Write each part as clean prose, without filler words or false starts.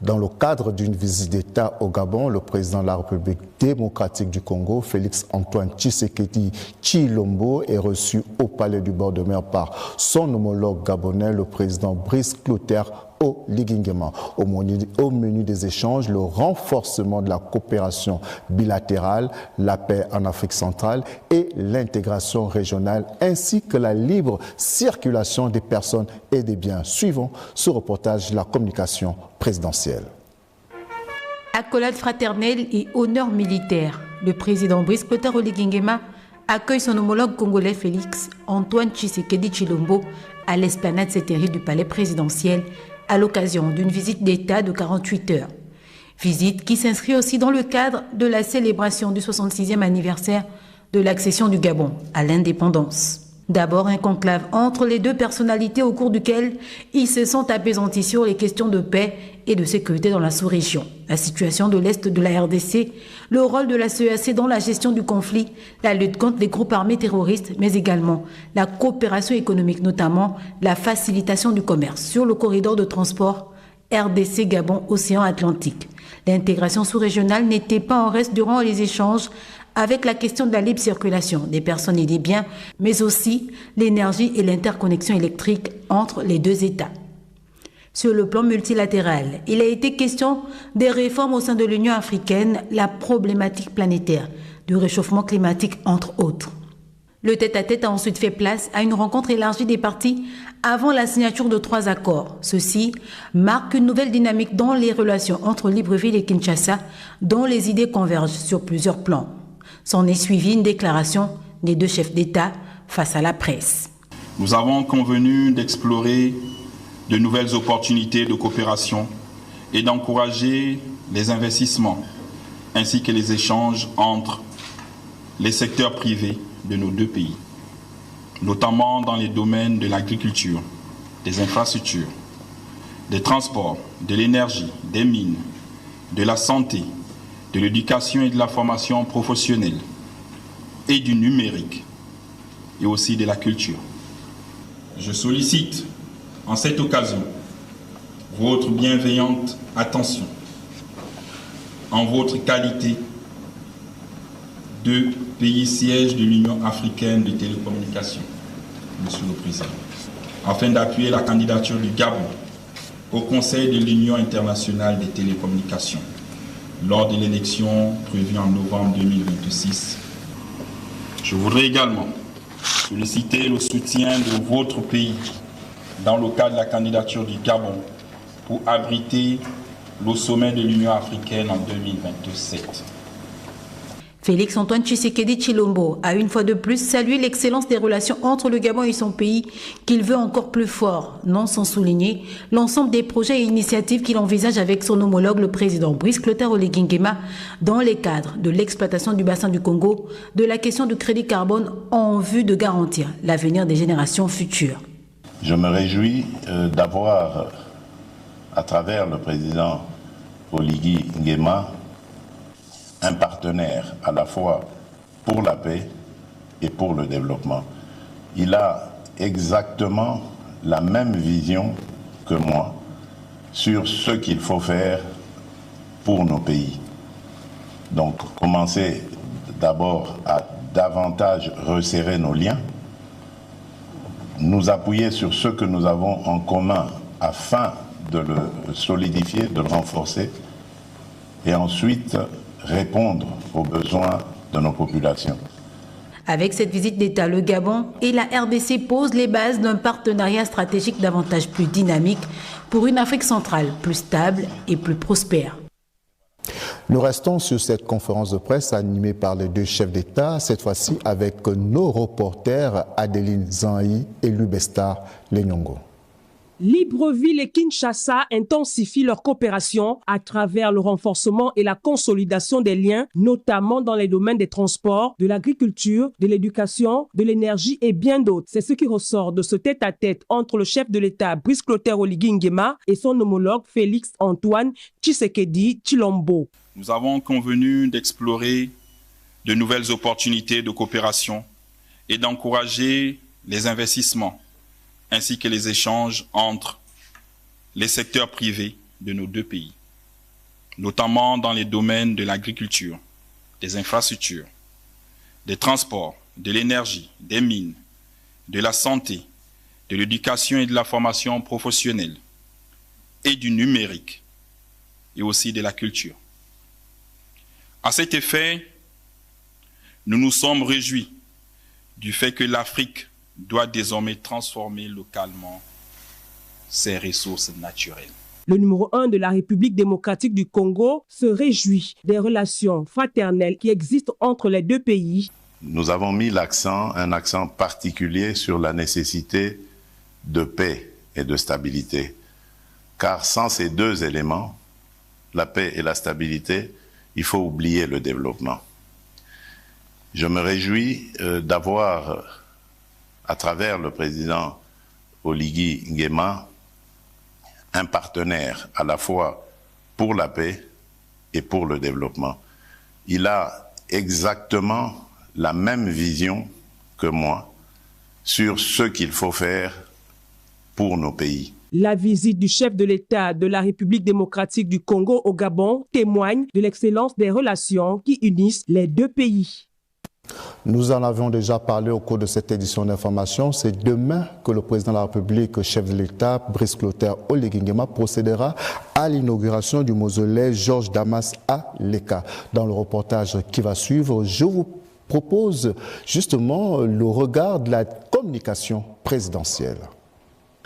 Dans le cadre d'une visite d'État au Gabon, le président de la République démocratique du Congo, Félix-Antoine Tshisekedi Tshilombo, est reçu au palais du bord de mer par son homologue gabonais, le président Brice Clotaire Oligui Nguema. Au menu des échanges, le renforcement de la coopération bilatérale, la paix en Afrique centrale et l'intégration régionale, ainsi que la libre circulation des personnes et des biens. Suivons ce reportage de la communication présidentielle. Accolade fraternelle et honneur militaire. Le président Brice Clotaire Oligui Nguema accueille son homologue congolais Félix-Antoine Tshisekedi Tshilombo à l'esplanade Sétéri du palais présidentiel à l'occasion d'une visite d'État de 48 heures. Visite qui s'inscrit aussi dans le cadre de la célébration du 66e anniversaire de l'accession du Gabon à l'indépendance. D'abord un conclave entre les deux personnalités au cours duquel ils se sont apaisantis sur les questions de paix et de sécurité dans la sous-région, la situation de l'Est de la RDC, le rôle de la CEAC dans la gestion du conflit, la lutte contre les groupes armés terroristes, mais également la coopération économique, notamment la facilitation du commerce sur le corridor de transport RDC-Gabon-Océan Atlantique. L'intégration sous-régionale n'était pas en reste durant les échanges avec la question de la libre circulation des personnes et des biens, mais aussi l'énergie et l'interconnexion électrique entre les deux États. Sur le plan multilatéral, il a été question des réformes au sein de l'Union africaine, la problématique planétaire, du réchauffement climatique, entre autres. Le tête-à-tête a ensuite fait place à une rencontre élargie des parties avant la signature de 3 accords. Ceci marque une nouvelle dynamique dans les relations entre Libreville et Kinshasa, dont les idées convergent sur plusieurs plans. S'en est suivi une déclaration des deux chefs d'État face à la presse. Nous avons convenu d'explorer de nouvelles opportunités de coopération et d'encourager les investissements ainsi que les échanges entre les secteurs privés de nos deux pays, notamment dans les domaines de l'agriculture, des infrastructures, des transports, de l'énergie, des mines, de la santé, de l'éducation et de la formation professionnelle et du numérique et aussi de la culture. Je sollicite en cette occasion votre bienveillante attention en votre qualité de pays siège de l'Union africaine de télécommunications, Monsieur le Président, afin d'appuyer la candidature du Gabon au Conseil de l'Union internationale des télécommunications lors de l'élection prévue en novembre 2026. Je voudrais également solliciter le soutien de votre pays dans le cadre de la candidature du Gabon pour abriter le sommet de l'Union africaine en 2027. Félix-Antoine Tshisekedi Tshilombo a une fois de plus salué l'excellence des relations entre le Gabon et son pays qu'il veut encore plus fort, non sans souligner l'ensemble des projets et initiatives qu'il envisage avec son homologue le président Brice Clotaire Oligui Nguema dans les cadres de l'exploitation du bassin du Congo, de la question du crédit carbone en vue de garantir l'avenir des générations futures. Je me réjouis d'avoir, à travers le président Oligui Nguema, un partenaire à la fois pour la paix et pour le développement. Il a exactement la même vision que moi sur ce qu'il faut faire pour nos pays. Donc, commencer d'abord à davantage resserrer nos liens, nous appuyer sur ce que nous avons en commun afin de le solidifier, de le renforcer, et ensuite répondre aux besoins de nos populations. Avec cette visite d'État, le Gabon et la RDC posent les bases d'un partenariat stratégique davantage plus dynamique pour une Afrique centrale plus stable et plus prospère. Nous restons sur cette conférence de presse animée par les deux chefs d'État, cette fois-ci avec nos reporters Adeline Zanhi et Lubestar Lenyongo. Libreville et Kinshasa intensifient leur coopération à travers le renforcement et la consolidation des liens, notamment dans les domaines des transports, de l'agriculture, de l'éducation, de l'énergie et bien d'autres. C'est ce qui ressort de ce tête-à-tête entre le chef de l'État Brice Clotaire Oligui Nguema et son homologue Félix-Antoine Tshisekedi Tshilombo. Nous avons convenu d'explorer de nouvelles opportunités de coopération et d'encourager les investissements ainsi que les échanges entre les secteurs privés de nos deux pays, notamment dans les domaines de l'agriculture, des infrastructures, des transports, de l'énergie, des mines, de la santé, de l'éducation et de la formation professionnelle, et du numérique, et aussi de la culture. À cet effet, nous nous sommes réjouis du fait que l'Afrique doit désormais transformer localement ses ressources naturelles. Le numéro 1 de la République démocratique du Congo se réjouit des relations fraternelles qui existent entre les deux pays. Nous avons mis un accent particulier sur la nécessité de paix et de stabilité. Car sans ces deux éléments, la paix et la stabilité, il faut oublier le développement. Je me réjouis d'avoir, à travers le président Oligui Nguema, un partenaire à la fois pour la paix et pour le développement. Il a exactement la même vision que moi sur ce qu'il faut faire pour nos pays. La visite du chef de l'État de la République démocratique du Congo au Gabon témoigne de l'excellence des relations qui unissent les deux pays. Nous en avions déjà parlé au cours de cette édition d'information. C'est demain que le président de la République, chef de l'État, Brice Clotaire Oligui Nguema, procédera à l'inauguration du mausolée Georges Damas à Leka. Dans le reportage qui va suivre, je vous propose justement le regard de la communication présidentielle.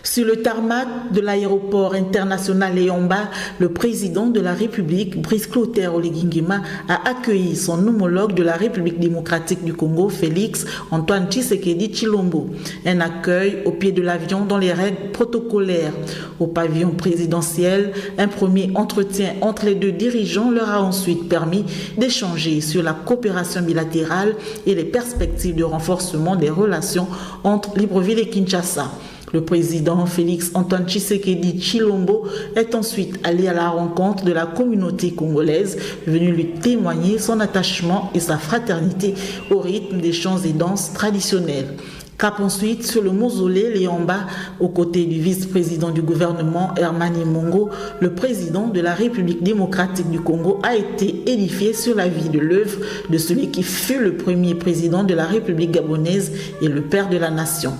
Sur le tarmac de l'aéroport international Léomba, le président de la République, Brice Clotaire Oligui Nguema, a accueilli son homologue de la République démocratique du Congo, Félix Antoine Tshisekedi Tshilombo. Un accueil au pied de l'avion dans les règles protocolaires. Au pavillon présidentiel, un premier entretien entre les deux dirigeants leur a ensuite permis d'échanger sur la coopération bilatérale et les perspectives de renforcement des relations entre Libreville et Kinshasa. Le président Félix Antoine Tshisekedi Tshilombo est ensuite allé à la rencontre de la communauté congolaise, venu lui témoigner son attachement et sa fraternité au rythme des chants et danses traditionnels. Cap ensuite sur le mausolée Léomba, aux côtés du vice-président du gouvernement Hermani Mongo, le président de la République démocratique du Congo a été édifié sur la vie de l'œuvre de celui qui fut le premier président de la République gabonaise et le père de la nation.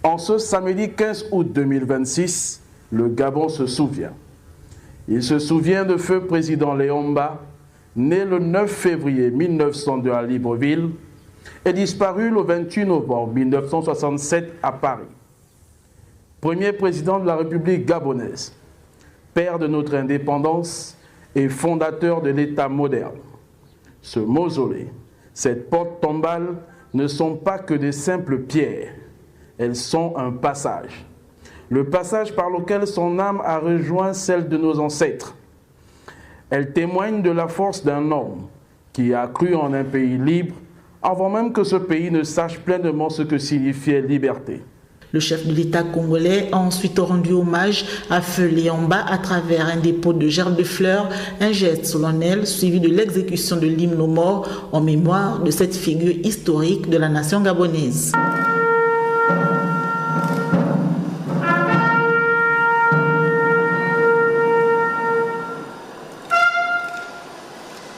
En ce samedi 15 août 2026, le Gabon se souvient. Il se souvient de feu président Léomba, né le 9 février 1902 à Libreville et disparu le 28 novembre 1967 à Paris. Premier président de la République gabonaise, père de notre indépendance et fondateur de l'État moderne. Ce mausolée, cette porte tombale ne sont pas que des simples pierres. Elles sont un passage. Le passage par lequel son âme a rejoint celle de nos ancêtres. Elles témoignent de la force d'un homme qui a cru en un pays libre avant même que ce pays ne sache pleinement ce que signifiait liberté. Le chef de l'État congolais a ensuite rendu hommage à Feu Léomba à travers un dépôt de gerbes de fleurs, un geste solennel suivi de l'exécution de l'hymne aux morts en mémoire de cette figure historique de la nation gabonaise.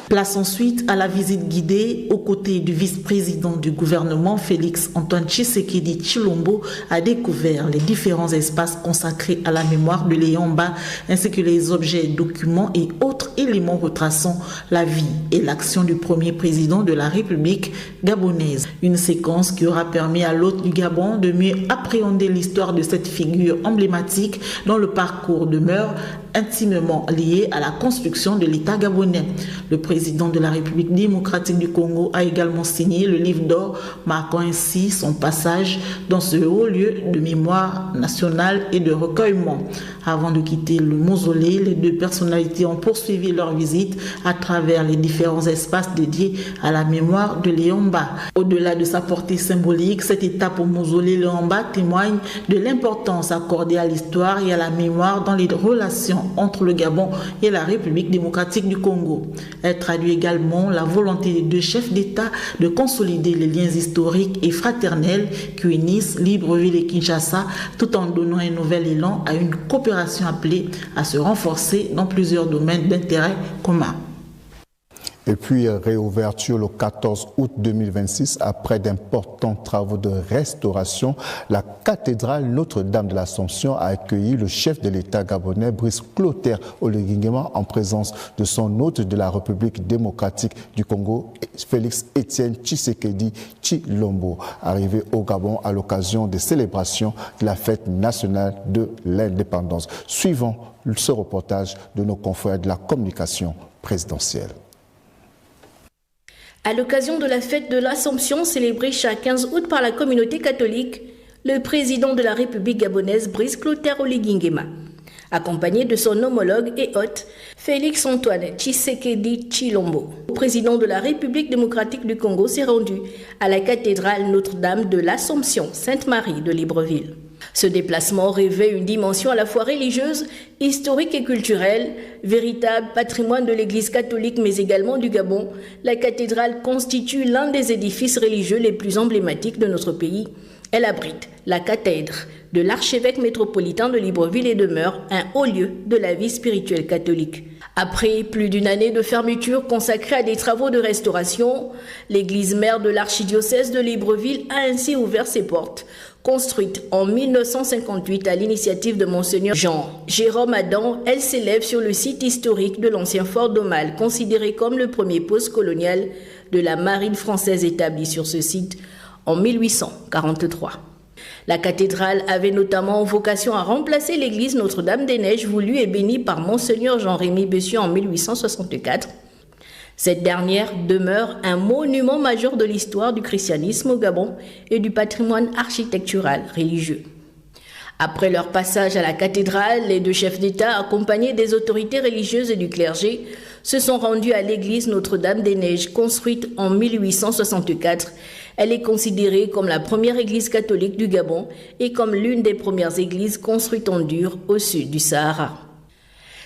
Place ensuite à la visite guidée aux côtés du vice-président du gouvernement Félix Antoine Tshisekedi Tshilombo a découvert les différents espaces consacrés à la mémoire de Léomba ainsi que les objets, documents et autres éléments retraçant la vie et l'action du premier président de la République gabonaise. Une séquence qui aura permis à l'hôte du Gabon de mieux appréhender l'histoire de cette figure emblématique dont le parcours demeure intimement lié à la construction de l'État gabonais. Le président de la République démocratique du Congo a également signé le livre d'or, marquant ainsi son passage dans ce haut lieu de mémoire nationale et de recueillement. Avant de quitter le mausolée, les deux personnalités ont poursuivi leur visite à travers les différents espaces dédiés à la mémoire de Léomba. Au-delà de sa portée symbolique, cette étape au mausolée Léomba témoigne de l'importance accordée à l'histoire et à la mémoire dans les relations entre le Gabon et la République démocratique du Congo. Elle traduit également la volonté des deux chefs d'État de consolider les liens historiques et fraternels qui unissent Libreville et Kinshasa tout en donnant un nouvel élan à une coopération coopération appelée à se renforcer dans plusieurs domaines d'intérêt commun. Et puis, réouverture le 14 août 2026, après d'importants travaux de restauration, la cathédrale Notre-Dame de l'Assomption a accueilli le chef de l'État gabonais, Brice Clotaire Oligui-Nguema, en présence de son hôte de la République démocratique du Congo, Félix Etienne Tshisekedi Tshilombo, arrivé au Gabon à l'occasion des célébrations de la fête nationale de l'indépendance. Suivant ce reportage de nos confrères de la communication présidentielle. À l'occasion de la fête de l'Assomption célébrée chaque 15 août par la communauté catholique, le président de la République gabonaise, Brice Clotaire Oligui-Nguema, accompagné de son homologue et hôte, Félix Antoine Tshisekedi Tshilombo, le président de la République démocratique du Congo, s'est rendu à la cathédrale Notre-Dame de l'Assomption, Sainte-Marie de Libreville. Ce déplacement revêt une dimension à la fois religieuse, historique et culturelle, véritable patrimoine de l'Église catholique mais également du Gabon. La cathédrale constitue l'un des édifices religieux les plus emblématiques de notre pays. Elle abrite la cathèdre de l'archevêque métropolitain de Libreville et demeure un haut lieu de la vie spirituelle catholique. Après plus d'une année de fermeture consacrée à des travaux de restauration, l'église mère de l'archidiocèse de Libreville a ainsi ouvert ses portes. Construite en 1958 à l'initiative de Monseigneur Jean-Jérôme Adam, elle s'élève sur le site historique de l'ancien fort d'Aumale, considéré comme le premier poste colonial de la marine française établie sur ce site en 1843. La cathédrale avait notamment vocation à remplacer l'église Notre-Dame-des-Neiges voulue et bénie par Monseigneur Jean-Rémy Bessieux en 1864. Cette dernière demeure un monument majeur de l'histoire du christianisme au Gabon et du patrimoine architectural religieux. Après leur passage à la cathédrale, les deux chefs d'État, accompagnés des autorités religieuses et du clergé, se sont rendus à l'église Notre-Dame-des-Neiges, construite en 1864. Elle est considérée comme la première église catholique du Gabon et comme l'une des premières églises construites en dur au sud du Sahara.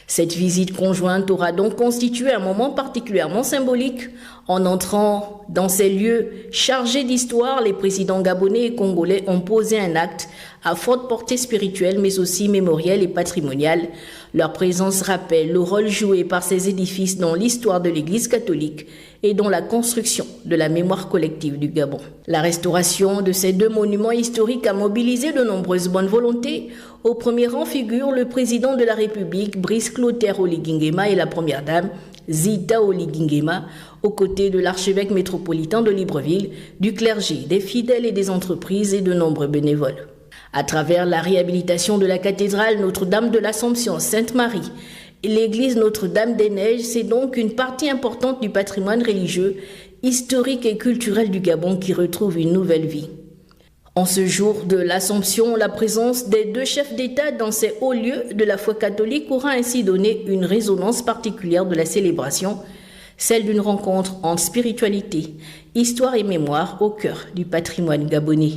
Cette visite conjointe aura donc constitué un moment particulièrement symbolique. En entrant dans ces lieux chargés d'histoire, les présidents gabonais et congolais ont posé un acte à forte portée spirituelle mais aussi mémorielle et patrimoniale. Leur présence rappelle le rôle joué par ces édifices dans l'histoire de l'Église catholique et dans la construction de la mémoire collective du Gabon. La restauration de ces deux monuments historiques a mobilisé de nombreuses bonnes volontés. Au premier rang figure le président de la République, Brice Clotaire Oligui-Nguema, et la première dame, Zita Oligui-Nguema, aux côtés de l'archevêque métropolitain de Libreville, du clergé, des fidèles et des entreprises et de nombreux bénévoles. À travers la réhabilitation de la cathédrale Notre-Dame de l'Assomption Sainte-Marie, l'église Notre-Dame-des-Neiges, c'est donc une partie importante du patrimoine religieux, historique et culturel du Gabon qui retrouve une nouvelle vie. En ce jour de l'Assomption, la présence des deux chefs d'État dans ces hauts lieux de la foi catholique aura ainsi donné une résonance particulière de la célébration, celle d'une rencontre entre spiritualité, histoire et mémoire au cœur du patrimoine gabonais.